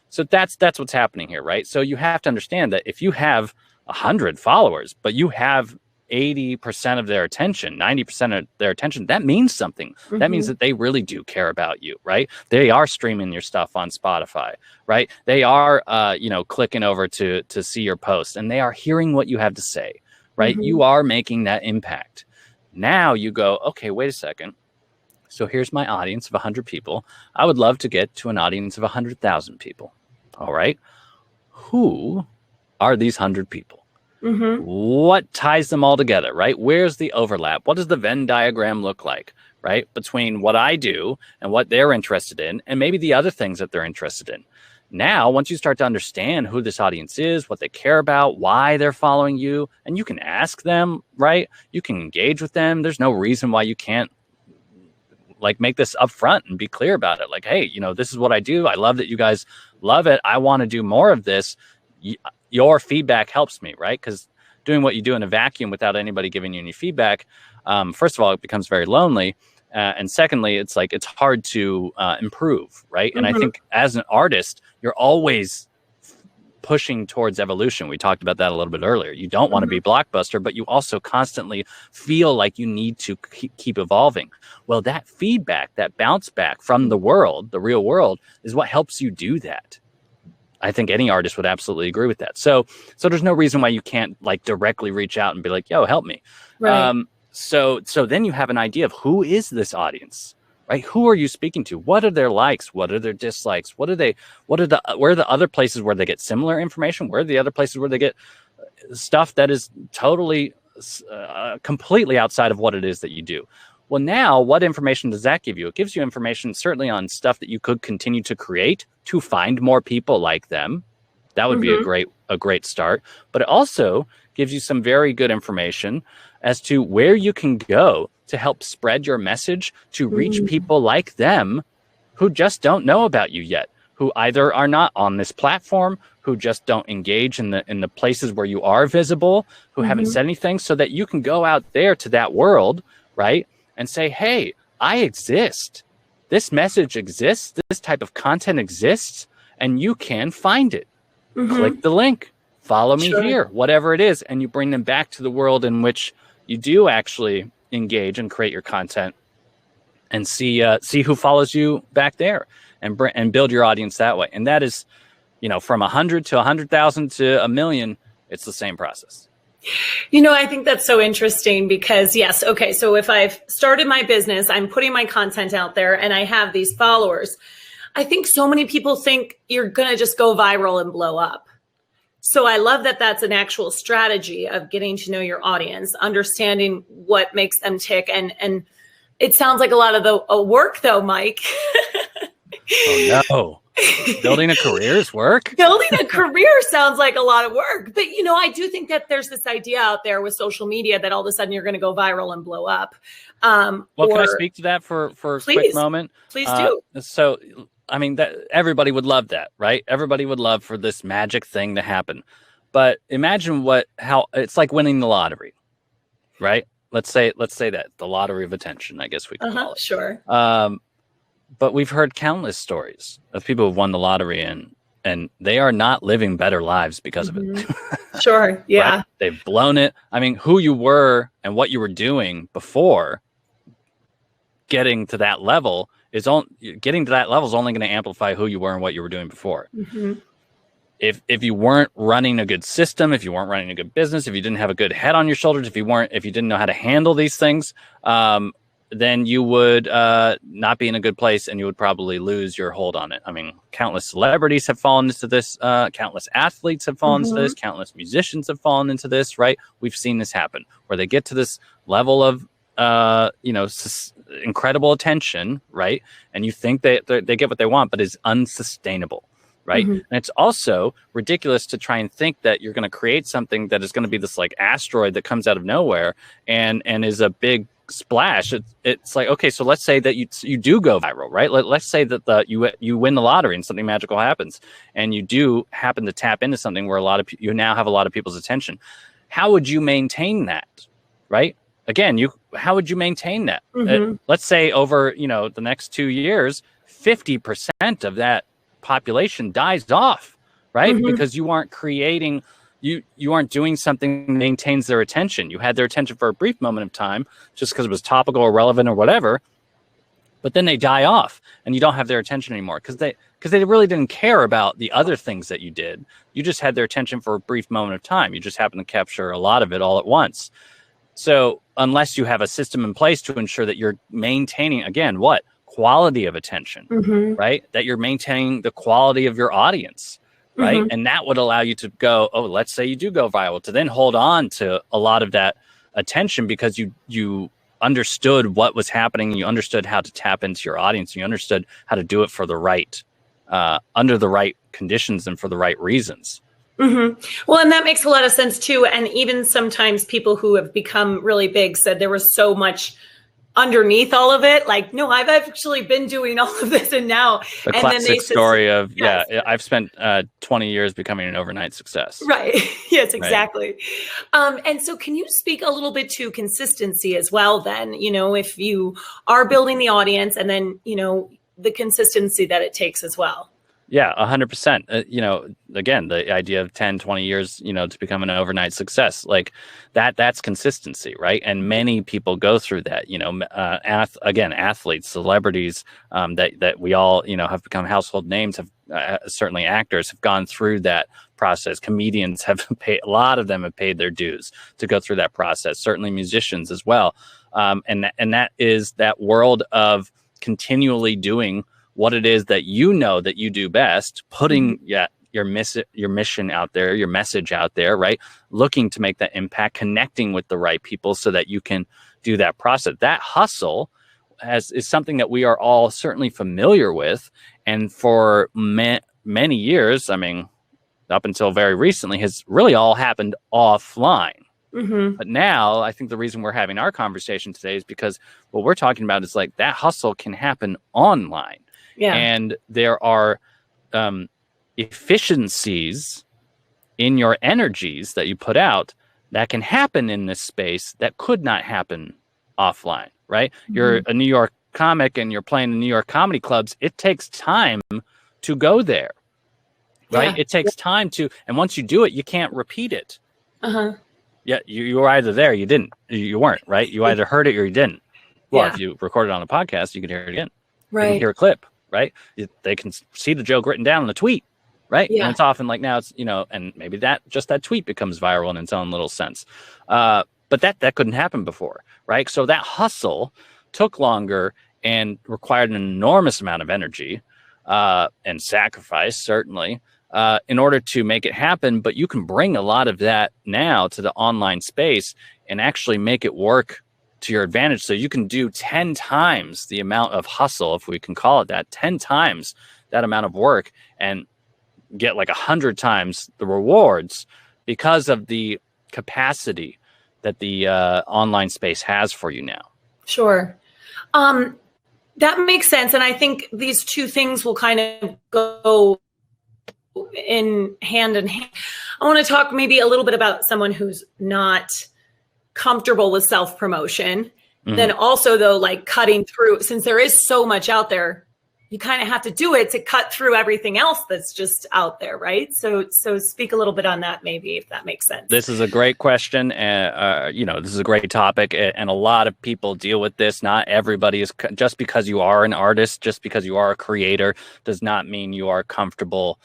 So that's what's happening here, right? So you have to understand that if you have 100 followers, but you have 80% of their attention, 90% of their attention, that means something. That means that they really do care about you, right? They are streaming your stuff on Spotify, right? They are, clicking over to see your post, and they are hearing what you have to say, right? You are making that impact. Now you go, okay, wait a second. So here's my audience of 100 people. I would love to get to an audience of 100,000 people. All right. Who are these 100 people? What ties them all together, right? Where's the overlap? What does the Venn diagram look like, right? Between what I do and what they're interested in, and maybe the other things that they're interested in. Now, once you start to understand who this audience is, what they care about, why they're following you, and you can ask them, right? You can engage with them. There's no reason why you can't like make this upfront and be clear about it. Like, hey, this is what I do. I love that you guys love it. I want to do more of this. Your feedback helps me, right? Because doing what you do in a vacuum without anybody giving you any feedback, first of all, it becomes very lonely. And secondly, it's hard to improve, right? And I think as an artist, you're always pushing towards evolution. We talked about that a little bit earlier. You don't want to be blockbuster, but you also constantly feel like you need to keep evolving. Well, that feedback, that bounce back from the world, the real world, is what helps you do that. I think any artist would absolutely agree with that. So there's no reason why you can't directly reach out and be like, yo, help me. Right. So then you have an idea of who is this audience, right? Who are you speaking to? What are their likes? What are their dislikes? Where are the other places where they get similar information? Where are the other places where they get stuff that is totally, completely outside of what it is that you do? Well, now what information does that give you? It gives you information certainly on stuff that you could continue to create to find more people like them. That would be a great start. But it also gives you some very good information as to where you can go to help spread your message to reach people like them who just don't know about you yet, who either are not on this platform, who just don't engage in the places where you are visible, who haven't said anything, so that you can go out there to that world, right? And say, hey, I exist. This message exists. This type of content exists, and you can find it. Click the link. Follow me here, whatever it is. And you bring them back to the world in which you do actually engage and create your content, and see who follows you back there, and build your audience that way. And that is, from 100 to 100,000 to 1 million, it's the same process. I think that's so interesting because yes. Okay. So if I've started my business, I'm putting my content out there and I have these followers. I think so many people think you're going to just go viral and blow up. So I love that that's an actual strategy of getting to know your audience, understanding what makes them tick. And it sounds like a lot of the work though, Mike. Oh no. Building a career is work? Building a career sounds like a lot of work. But, I do think that there's this idea out there with social media that all of a sudden you're going to go viral and blow up. Can I speak to that for a quick moment? Please do. So, that everybody would love that, right? Everybody would love for this magic thing to happen. But imagine how it's like winning the lottery, right? Let's say that the lottery of attention, I guess we could call it. Sure. But we've heard countless stories of people who've won the lottery and they are not living better lives because of it. Sure. Yeah. Right? They've blown it. Who you were and what you were doing before getting to that level is only going to amplify who you were and what you were doing before. If you weren't running a good system, if you weren't running a good business, if you didn't have a good head on your shoulders, if you didn't know how to handle these things, then you would not be in a good place, and you would probably lose your hold on it. Countless celebrities have fallen into this. Countless athletes have fallen into this. Countless musicians have fallen into this, right? We've seen this happen, where they get to this level of, incredible attention, right? And you think they get what they want, but it's unsustainable, right? And it's also ridiculous to try and think that you're going to create something that is going to be this asteroid that comes out of nowhere and is a big splash. It's like, okay, so let's say that you do go viral, right? Let's say that you win the lottery and something magical happens, and you do happen to tap into something where you now have a lot of people's attention. How would you maintain that, right? Again, how would you maintain that? Let's say over the next 2 years, 50% of that population dies off, right? Because you aren't creating. You aren't doing something that maintains their attention. You had their attention for a brief moment of time just because it was topical or relevant or whatever, but then they die off and you don't have their attention anymore because they really didn't care about the other things that you did. You just had their attention for a brief moment of time. You just happened to capture a lot of it all at once. So unless you have a system in place to ensure that you're maintaining, again, quality of attention, right? That you're maintaining the quality of your audience. Right. And that would allow you to go, let's say you do go viral, to then hold on to a lot of that attention because you understood what was happening, you understood how to tap into your audience, you understood how to do it for the right, under the right conditions and for the right reasons. Mm-hmm. Well, and that makes a lot of sense too. And even sometimes people who have become really big said there was so much underneath all of it. Like, no, I've actually been doing all of this, and now The and classic then they story of, yes. I've spent 20 years becoming an overnight success. Right. Yes, Right. exactly. And so can you speak a little bit to consistency as well then, if you are building the audience and then, the consistency that it takes as well? Yeah, 100%. Again, the idea of 10, 20 years, to become an overnight success, like that's consistency, right? And many people go through that, athletes, celebrities, that we all, have become household names, have certainly actors have gone through that process. Comedians have paid, a lot of them have paid their dues to go through that process, certainly musicians as well. And that is that world of continually doing what it is that that you do best, putting your mission out there, your message out there, right? Looking to make that impact, connecting with the right people so that you can do that process. That hustle is something that we are all certainly familiar with. And for many years, I mean, up until very recently, has really all happened offline. Mm-hmm. But now I think the reason we're having our conversation today is because what we're talking about is like that hustle can happen online. Yeah. And there are efficiencies in your energies that you put out that can happen in this space that could not happen offline, right? Mm-hmm. You're a New York comic and you're playing in New York comedy clubs. It takes time to go there, right? Yeah. It takes time and once you do it, you can't repeat it. Uh-huh. Yeah, you were either there, you weren't, right? You either heard it or you didn't. Well, if you recorded it on a podcast, you can hear it again. Right. You can hear a clip, right? They can see the joke written down in the tweet, right? Yeah. And it's often like now it's, and maybe that tweet becomes viral in its own little sense. But that couldn't happen before, right? So that hustle took longer and required an enormous amount of energy and sacrifice, certainly, in order to make it happen. But you can bring a lot of that now to the online space and actually make it work to your advantage. So you can do 10 times the amount of hustle, if we can call it that, 10 times that amount of work and get like 100 times the rewards because of the capacity that the online space has for you now. Sure. That makes sense. And I think these two things will kind of go in hand. I want to talk maybe a little bit about someone who's not comfortable with self-promotion. Mm-hmm. Then also though, like cutting through, since there is so much out there, you kind of have to do it to cut through everything else that's just out there, right? So speak a little bit on that, maybe, if that makes sense. This is a great question. This is a great topic, and a lot of people deal with this. Not everybody is, just because you are an artist, just because you are a creator, does not mean you are comfortable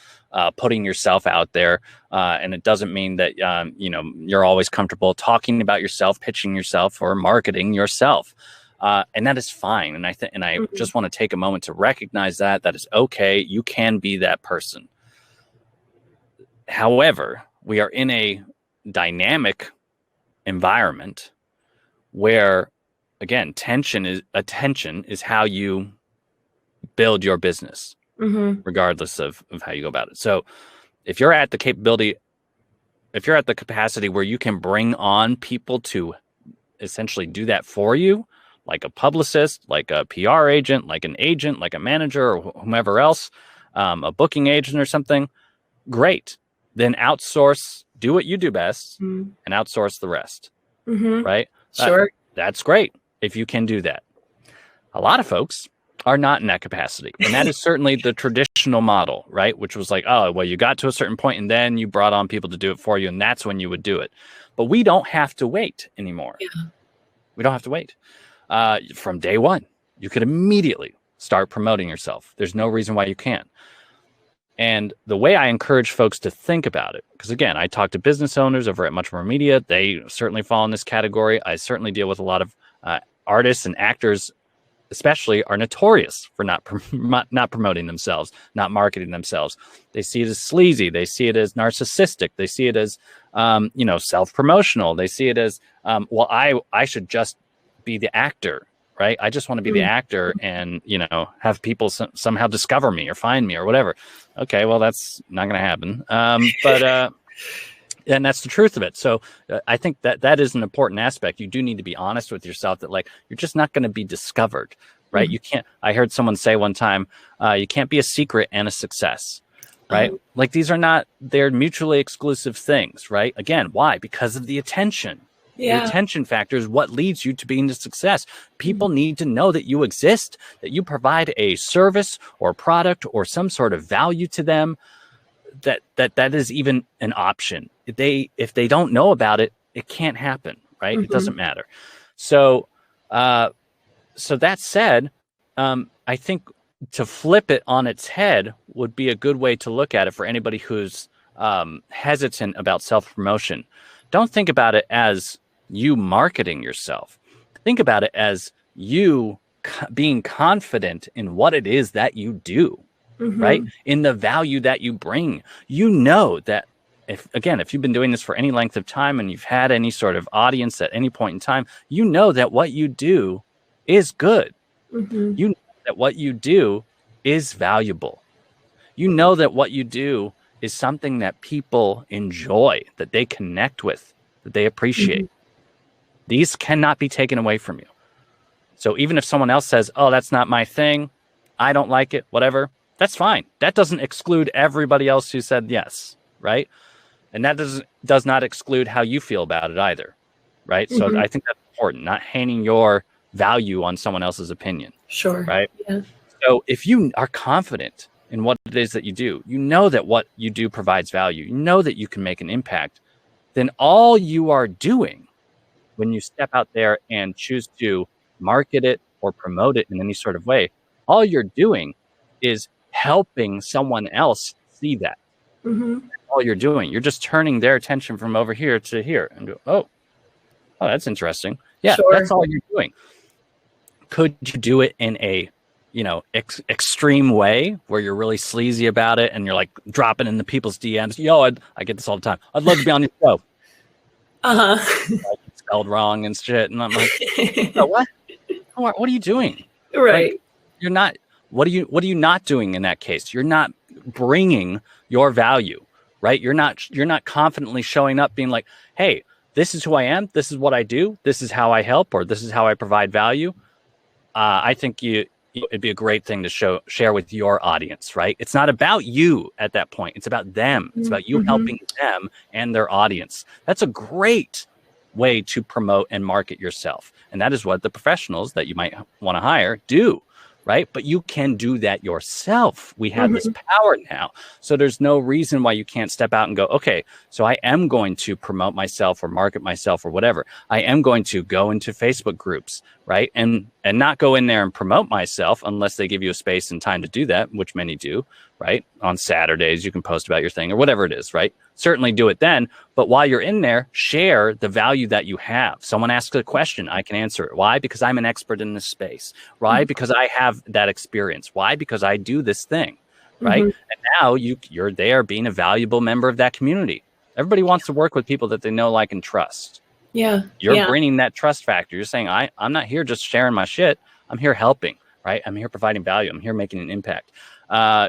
putting yourself out there. And it doesn't mean that, you're always comfortable talking about yourself, pitching yourself, or marketing yourself. And that is fine. And I mm-hmm. just want to take a moment to recognize that is okay. You can be that person. However, we are in a dynamic environment where, again, attention is how you build your business, mm-hmm. regardless of how you go about it. So if you're at the capacity where you can bring on people to essentially do that for you, like a publicist, like a PR agent, like an agent, like a manager, or whomever else, a booking agent or something, great. Then outsource, do what you do best, mm-hmm. and outsource the rest, mm-hmm. right? Sure. That's great if you can do that. A lot of folks are not in that capacity. And that is certainly the traditional model, right? Which was like, oh, well, you got to a certain point and then you brought on people to do it for you, and that's when you would do it. But we don't have to wait anymore. Yeah. We don't have to wait. From day one, you could immediately start promoting yourself. There's no reason why you can't. And the way I encourage folks to think about it, because again, I talk to business owners over at Much More Media. They certainly fall in this category. I certainly deal with a lot of artists and actors, especially, are notorious for not promoting themselves, not marketing themselves. They see it as sleazy. They see it as narcissistic. They see it as, self-promotional. They see it as, I should just be the actor, right? I just want to be the actor and, have people somehow discover me or find me or whatever. Okay, well, that's not going to happen. And that's the truth of it. So I think that is an important aspect. You do need to be honest with yourself that, like, you're just not going to be discovered, right? You can't. I heard someone say one time, you can't be a secret and a success, right? Like, they're mutually exclusive things, right? Again, why? Because of the attention. The attention factor is what leads you to being a success. People need to know that you exist, that you provide a service or product or some sort of value to them, that is even an option. If they don't know about it, it can't happen, right? It doesn't matter. So that said, I think to flip it on its head would be a good way to look at it for anybody who's hesitant about self-promotion. Don't think about it as you marketing yourself. Think about it as you being confident in what it is that you do, right? In the value that you bring. You know that if you've been doing this for any length of time and you've had any sort of audience at any point in time, you know that what you do is good. You know that what you do is valuable. You know that what you do is something that people enjoy, that they connect with, that they appreciate. These cannot be taken away from you. So even if someone else says, oh, that's not my thing, I don't like it, whatever, that's fine. That doesn't exclude everybody else who said yes, right? And that does not exclude how you feel about it either, right? So I think that's important, not hanging your value on someone else's opinion. Sure. Right? Yeah. So if you are confident in what it is that you do, you know that what you do provides value, you know that you can make an impact, then all you are doing when you step out there and choose to market it or promote it in any sort of way, all you're doing is helping someone else see that. All you're doing, you're just turning their attention from over here to here and go, oh, that's interesting. Yeah, that's all you're doing. Could you do it in a, extreme way where you're really sleazy about it and you're like dropping in the people's DMs? Yo, I get this all the time. I'd love to be on your show. Like, spelled wrong and shit, and I'm like, oh, what are you doing? Right. Like, you're not. What are you not doing in that case? You're not bringing your value, right? You're not confidently showing up being like, hey, this is who I am. This is what I do. This is how I help, or this is how I provide value. I think it'd be a great thing to share with your audience, right? It's not about you at that point. It's about them. It's about you helping them and their audience. That's a great way to promote and market yourself. And that is what the professionals that you might want to hire do, right? But you can do that yourself. We have this power now. So there's no reason why you can't step out and go, okay, so I am going to promote myself or market myself or whatever. I am going to go into Facebook groups, right? And not go in there and promote myself unless they give you a space and time to do that, which many do, right? On Saturdays, you can post about your thing or whatever it is, right? Certainly do it then. But while you're in there, share the value that you have. Someone asks a question, I can answer it. Why? Because I'm an expert in this space. Why? Because I have that experience. Why? Because I do this thing, right? And now you're there being a valuable member of that community. Everybody wants to work with people that they know, like, and trust. Yeah. You're bringing that trust factor. You're saying, I'm not here just sharing my shit. I'm here helping, right? I'm here providing value. I'm here making an impact.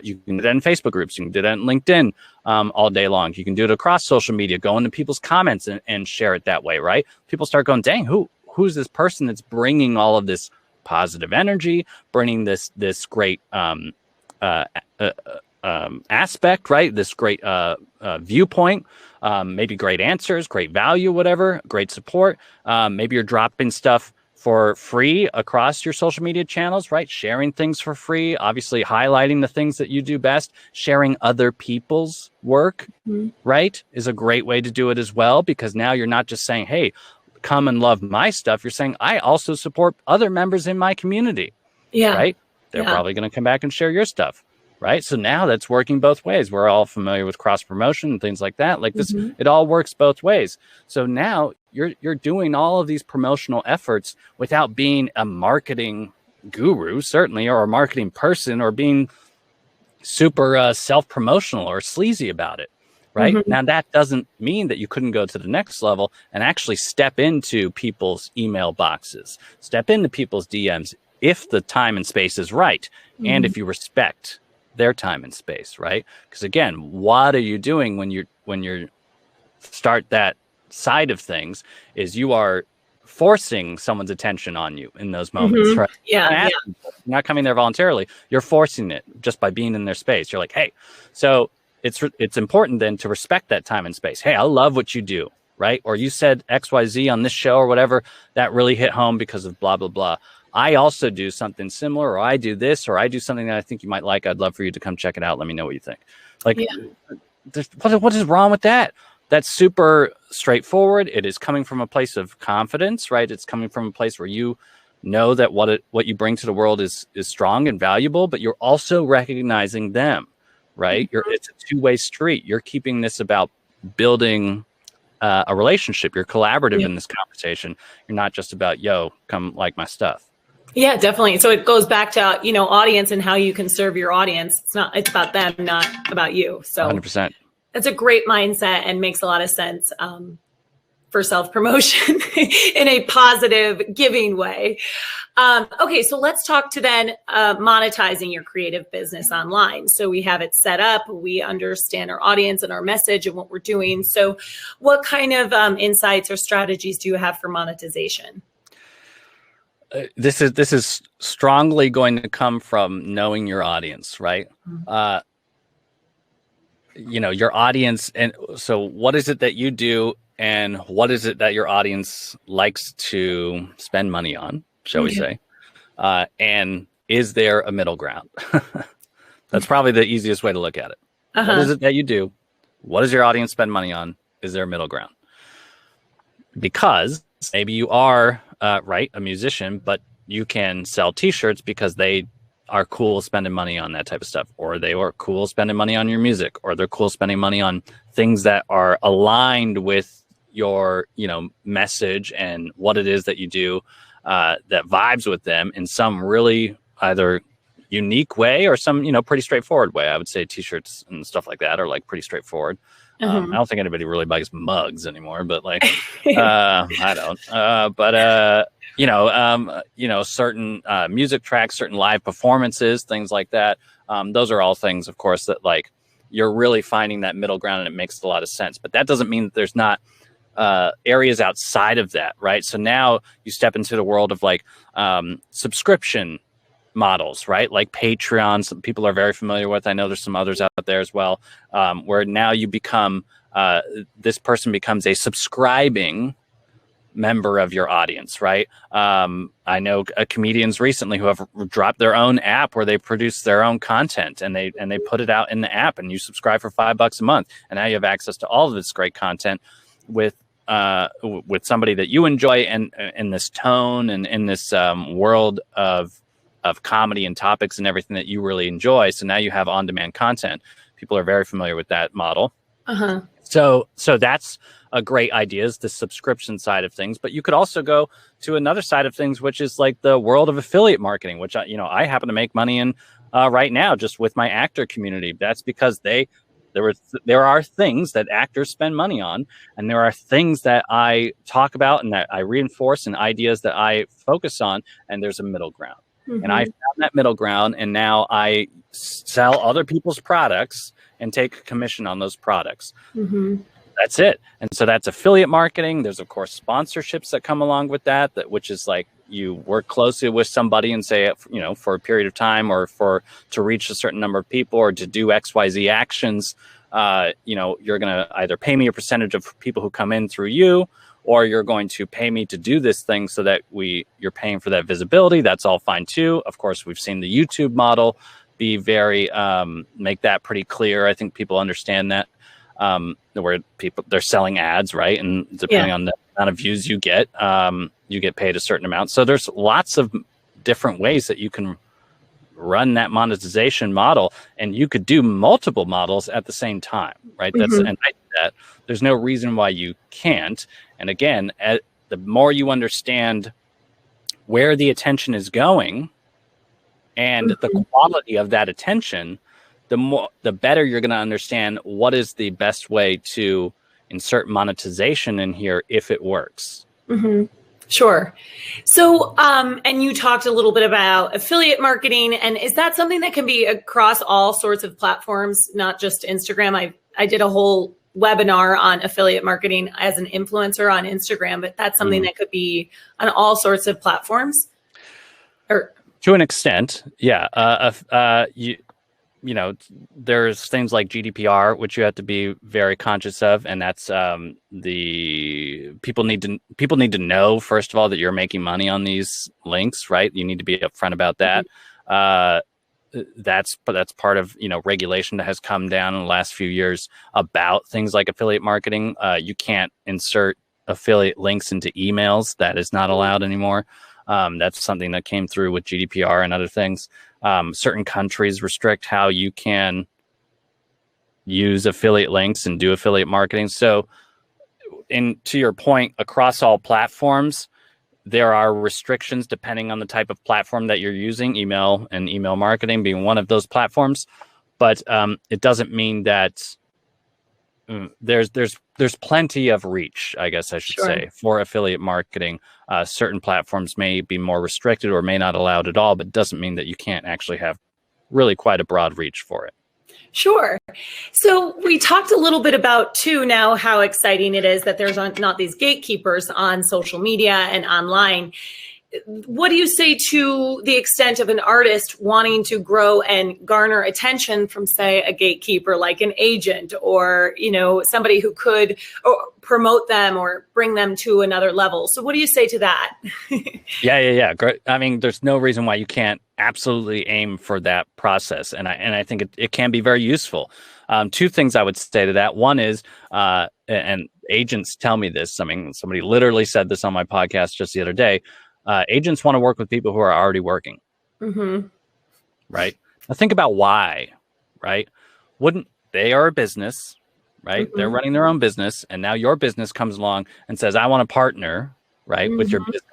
You can do that in Facebook groups. You can do that in LinkedIn all day long. You can do it across social media. Go into people's comments and share it that way, right? People start going, dang, who's this person that's bringing all of this positive energy, bringing this great aspect, right? This great viewpoint, maybe great answers, great value, whatever, great support. Maybe you're dropping stuff for free across your social media channels, right? Sharing things for free, obviously highlighting the things that you do best. Sharing other people's work, right, is a great way to do it as well, because now you're not just saying, hey, come and love my stuff. You're saying, I also support other members in my community, right? They're probably going to come back and share your stuff, right? So now that's working both ways. We're all familiar with cross promotion and things like that. Like this, it all works both ways. So now you're doing all of these promotional efforts without being a marketing guru, certainly, or a marketing person, or being super self-promotional or sleazy about it, right? Now, that doesn't mean that you couldn't go to the next level and actually step into people's email boxes, step into people's DMs if the time and space is right, and if you respect their time and space, right? Because again, what are you doing when you're start that side of things is you are forcing someone's attention on you in those moments, right? Yeah. You're not coming there voluntarily. You're forcing it just by being in their space. You're like, hey, so it's important then to respect that time and space. Hey, I love what you do, right? Or you said XYZ on this show or whatever, that really hit home because of blah, blah, blah. I also do something similar, or I do this, or I do something that I think you might like. I'd love for you to come check it out. Let me know what you think. Like, what is wrong with that? That's super straightforward. It is coming from a place of confidence, right? It's coming from a place where you know that what you bring to the world is strong and valuable, but you're also recognizing them, right? It's a two-way street. You're keeping this about building a relationship. You're collaborative in this conversation. You're not just about, yo, come like my stuff. Yeah, definitely. So it goes back to, audience and how you can serve your audience. It's about them, not about you. So 100%. That's a great mindset and makes a lot of sense for self-promotion in a positive, giving way. Okay, so let's talk to then monetizing your creative business online. So we have it set up. We understand our audience and our message and what we're doing. So what kind of insights or strategies do you have for monetization? This is strongly going to come from knowing your audience, right? Your audience. And so what is it that you do and what is it that your audience likes to spend money on, shall we say? And is there a middle ground? That's probably the easiest way to look at it. What is it that you do? What does your audience spend money on? Is there a middle ground? Because maybe you are, a musician, but you can sell t-shirts because they are cool spending money on that type of stuff, or they are cool spending money on your music, or they're cool spending money on things that are aligned with your, message and what it is that you do, that vibes with them in some really either unique way or some, pretty straightforward way. I would say t-shirts and stuff like that are like pretty straightforward. I don't think anybody really buys mugs anymore, but like, I don't, certain music tracks, certain live performances, things like that. Those are all things, of course, that like you're really finding that middle ground and it makes a lot of sense. But that doesn't mean that there's not areas outside of that, right? So now you step into the world of like subscription models, right? Like Patreon, some people are very familiar with. I know there's some others out there as well, where now you become, this person becomes a subscribing member of your audience, right? I know comedians recently who have dropped their own app where they produce their own content and they put it out in the app and you subscribe for $5 a month. And now you have access to all of this great content with somebody that you enjoy and in this tone and in this world of comedy and topics and everything that you really enjoy. So now you have on-demand content. People are very familiar with that model. So that's a great idea, is the subscription side of things. But you could also go to another side of things, which is like the world of affiliate marketing, which I happen to make money in right now just with my actor community. That's because there are things that actors spend money on, and there are things that I talk about and that I reinforce and ideas that I focus on, and there's a middle ground. And I found that middle ground, and now I sell other people's products and take a commission on those products. That's it. And so that's affiliate marketing. There's, of course, sponsorships that come along with that, which is like you work closely with somebody and say, for a period of time or to reach a certain number of people or to do XYZ actions, you're going to either pay me a percentage of people who come in through you, or you're going to pay me to do this thing so that you're paying for that visibility. That's all fine too. Of course, we've seen the YouTube model be very, make that pretty clear. I think people understand that, where they're selling ads, right? And depending on the amount of views you get paid a certain amount. So there's lots of different ways that you can run that monetization model, and you could do multiple models at the same time, right? There's no reason why you can't. And again, the more you understand where the attention is going and the quality of that attention, the better you're going to understand what is the best way to insert monetization in here if it works. Mm-hmm. Sure. So, and you talked a little bit about affiliate marketing, and is that something that can be across all sorts of platforms, not just Instagram? I did a whole webinar on affiliate marketing as an influencer on Instagram, but that's something that could be on all sorts of platforms. Or to an extent, yeah. You know, there's things like GDPR, which you have to be very conscious of, and that's the people need to know, first of all, that you're making money on these links, right? You need to be upfront about that. That's part of, you know, regulation that has come down in the last few years about things like affiliate marketing. You can't insert affiliate links into emails. That is not allowed anymore. That's something that came through with GDPR and other things. Certain countries restrict how you can use affiliate links and do affiliate marketing. So, to your point, across all platforms, there are restrictions depending on the type of platform that you're using, email and email marketing being one of those platforms. But it doesn't mean that there's plenty of reach, I guess I should say, for affiliate marketing. Certain platforms may be more restricted or may not allow it at all, but it doesn't mean that you can't actually have really quite a broad reach for it. Sure. So we talked a little bit about too now how exciting it is that there's not these gatekeepers on social media and online. What do you say to the extent of an artist wanting to grow and garner attention from, say, a gatekeeper like an agent or, you know, somebody who could promote them or bring them to another level? So what do you say to that? Yeah. Great. I mean, there's no reason why you can't absolutely aim for that process. And I think it can be very useful. Two things I would say to that. One is, and agents tell me this. I mean, somebody literally said this on my podcast just the other day. Agents want to work with people who are already working. Mm-hmm. Right? Now think about why, right? They are a business, right? Mm-hmm. They're running their own business. And now your business comes along and says, I want to partner, right, with your business.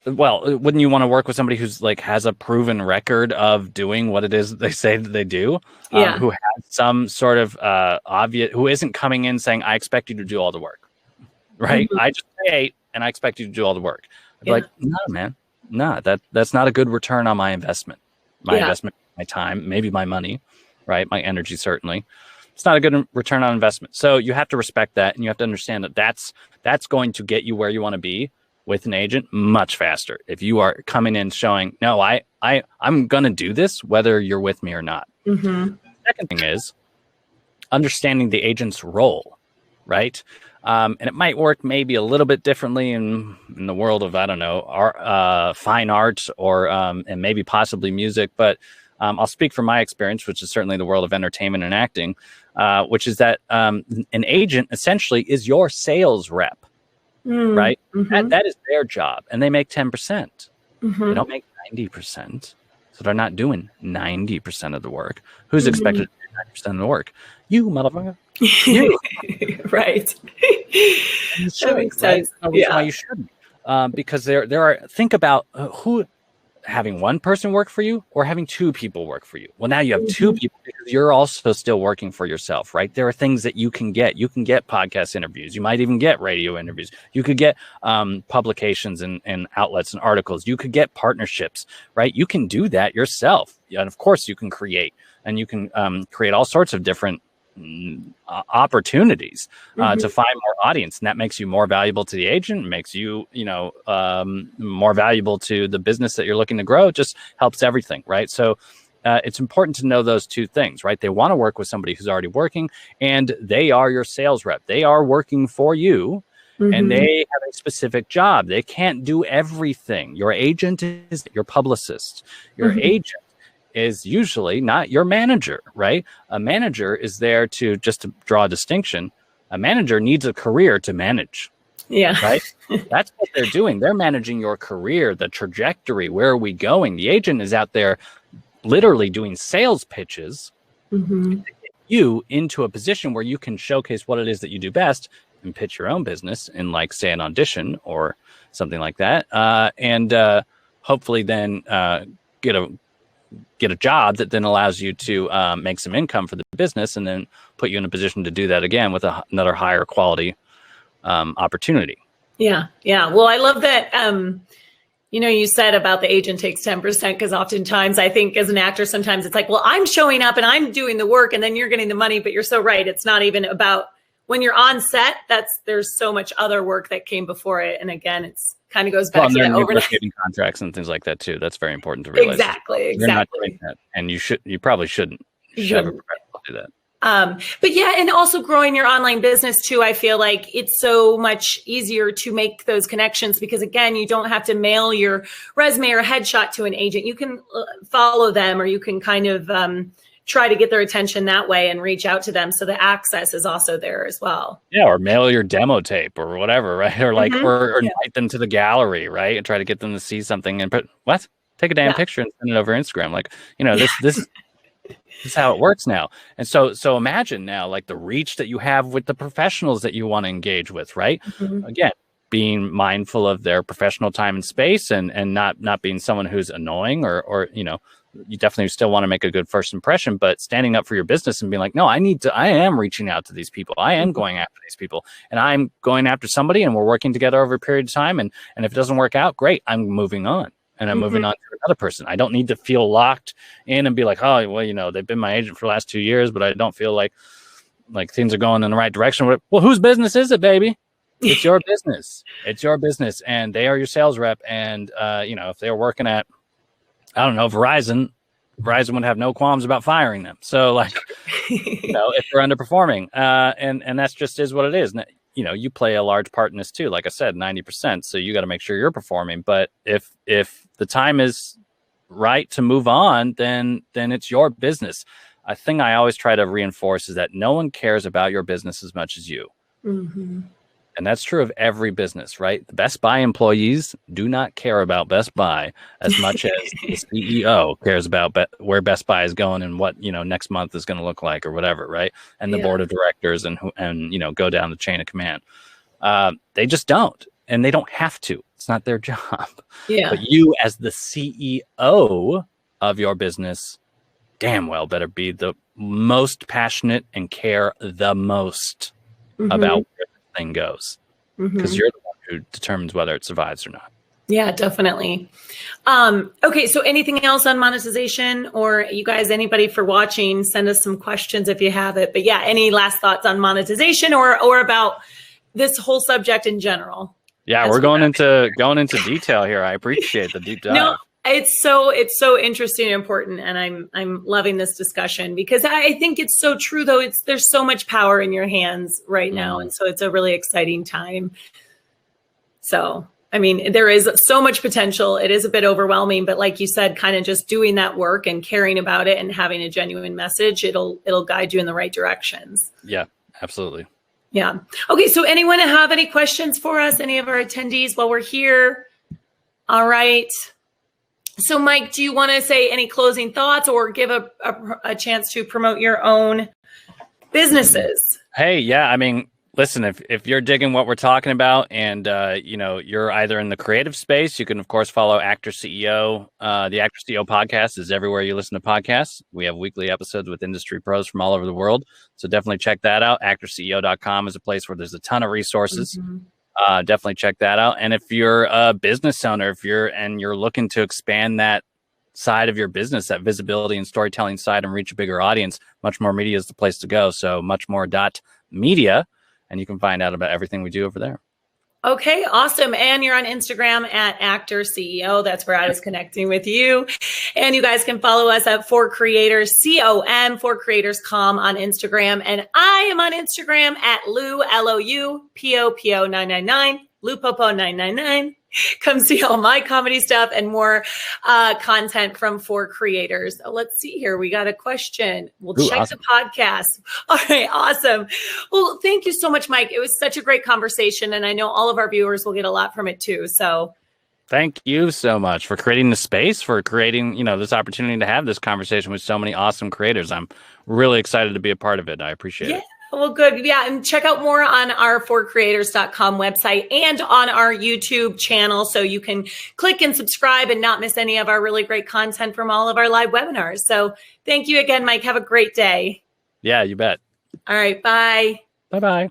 Well, wouldn't you want to work with somebody who's like has a proven record of doing what it is they say that they do? Who has some sort of obvious, who isn't coming in saying, I expect you to do all the work, right? Mm-hmm. I just pay and I expect you to do all the work. I'd be like, no, man, no, that's not a good return on my investment. My investment, my time, maybe my money, right? My energy, certainly. It's not a good return on investment. So you have to respect that, and you have to understand that that's going to get you where you want to be with an agent much faster. If you are coming in showing, no, I'm going to do this, whether you're with me or not. Mm-hmm. Second thing is understanding the agent's role, right? And it might work maybe a little bit differently in the world of, I don't know, fine arts or and maybe possibly music. But I'll speak from my experience, which is certainly the world of entertainment and acting, which is that an agent essentially is your sales rep, right? Mm-hmm. That is their job, and they make 10%. Mm-hmm. They don't make 90%. So they're not doing 90% of the work. Who's expected to do 90% of the work? You, motherfucker. You. Right. You should, that makes sense. Right? No reason why you shouldn't. Because there are, think about who, having one person work for you or having two people work for you. Well, now you have two people because you're also still working for yourself, right? There are things that you can get. You can get podcast interviews. You might even get radio interviews. You could get publications and outlets and articles. You could get partnerships, right? You can do that yourself. And of course you can create, and you can create all sorts of different opportunities to find more audience, and that makes you more valuable to the agent, makes you more valuable to the business that you're looking to grow. It just helps everything, right? So it's important to know those two things, right? They want to work with somebody who's already working, and they are your sales rep. They are working for you, and they have a specific job. They can't do everything. Your agent is your publicist. Your agent is usually not your manager, right? A manager is there to, just to draw a distinction, a manager needs a career to manage. Yeah. Right? That's what they're doing. They're managing your career, the trajectory, where are we going? The agent is out there literally doing sales pitches to get you into a position where you can showcase what it is that you do best and pitch your own business in, like, say, an audition or something like that. And hopefully then get a get a job that then allows you to make some income for the business, and then put you in a position to do that again with another higher quality opportunity. Yeah. Well, I love that. You said about the agent takes 10%, because oftentimes I think as an actor, sometimes it's like, well, I'm showing up and I'm doing the work and then you're getting the money, but you're so right. It's not even about when you're on set. There's so much other work that came before it. And again, it's kind of goes back to the negotiating contracts and things like that too. That's very important to realize. Exactly. You're not doing that, and you probably shouldn't. You should have a professional do that. But yeah, and also growing your online business too, I feel like it's so much easier to make those connections, because again, you don't have to mail your resume or headshot to an agent. You can follow them, or you can kind of try to get their attention that way and reach out to them. So the access is also there as well. Yeah, or mail your demo tape or whatever, right? Or like, or invite them to the gallery, right? And try to get them to see something and take a damn picture and send it over Instagram. Like, this is how it works now. And so imagine now, like, the reach that you have with the professionals that you want to engage with, right? Again, being mindful of their professional time and space, and not being someone who's annoying, or you definitely still want to make a good first impression, but standing up for your business and being like, no, I am reaching out to these people. I am going after these people, and I'm going after somebody, and we're working together over a period of time. And if it doesn't work out, great, I'm moving on. And I'm moving on to another person. I don't need to feel locked in and be like, oh, well, they've been my agent for the last 2 years, but I don't feel like things are going in the right direction. Well, whose business is it, baby? It's your business. It's your business, and they are your sales rep. And if they're working at, I don't know, Verizon would have no qualms about firing them. So if they're underperforming, and that's just is what it is. You play a large part in this too. Like I said, 90%. So you got to make sure you're performing. But if the time is right to move on, then it's your business. A thing I always try to reinforce is that no one cares about your business as much as you. And that's true of every business, right? The Best Buy employees do not care about Best Buy as much as the CEO cares about where Best Buy is going and what, next month is going to look like or whatever, right? And the board of directors and go down the chain of command. They just don't, and they don't have to. It's not their job. Yeah. But you, as the CEO of your business, damn well better be the most passionate and care the most about where thing goes, because you're the one who determines whether it survives or not. Yeah, definitely. Okay, so anything else on monetization, or you guys, anybody for watching, send us some questions if you have it. But yeah, any last thoughts on monetization or about this whole subject in general? Yeah, we're going into detail here. I appreciate the deep dive. No, it's so interesting and important, and I'm loving this discussion, because I think it's so true, though. There's so much power in your hands right now, and so it's a really exciting time. So, I mean, there is so much potential. It is a bit overwhelming, but like you said, kind of just doing that work and caring about it and having a genuine message, it'll guide you in the right directions. Yeah, absolutely. Yeah. Okay, so anyone have any questions for us? Any of our attendees while we're here? All right. So, Mike, do you want to say any closing thoughts, or give a chance to promote your own businesses? Hey, yeah. I mean, listen, if you're digging what we're talking about, and you're either in the creative space, you can of course follow Actor CEO. The Actor CEO podcast is everywhere you listen to podcasts. We have weekly episodes with industry pros from all over the world, so definitely check that out. ActorCEO.com is a place where there's a ton of resources. Definitely check that out. And if you're a business owner, you're looking to expand that side of your business, that visibility and storytelling side, and reach a bigger audience, Much More Media is the place to go. So muchmore.media, and you can find out about everything we do over there. Okay, awesome. And you're on Instagram at Actor CEO. That's where I was connecting with you. And you guys can follow us at For Creators, COM, For Creators Com on Instagram. And I am on Instagram at Lou, LOU, POPO 999, Lou Popo 999. Come see all my comedy stuff and more content from For Creators. Let's see here. We got a question. We'll check awesome. The podcast. All right. Awesome. Well, thank you so much, Mike. It was such a great conversation, and I know all of our viewers will get a lot from it too. So thank you so much for creating the space, for creating, this opportunity to have this conversation with so many awesome creators. I'm really excited to be a part of it. I appreciate it. Well, good. Yeah. And check out more on our forcreators.com website and on our YouTube channel. So you can click and subscribe and not miss any of our really great content from all of our live webinars. So thank you again, Mike. Have a great day. Yeah, you bet. All right. Bye. Bye-bye.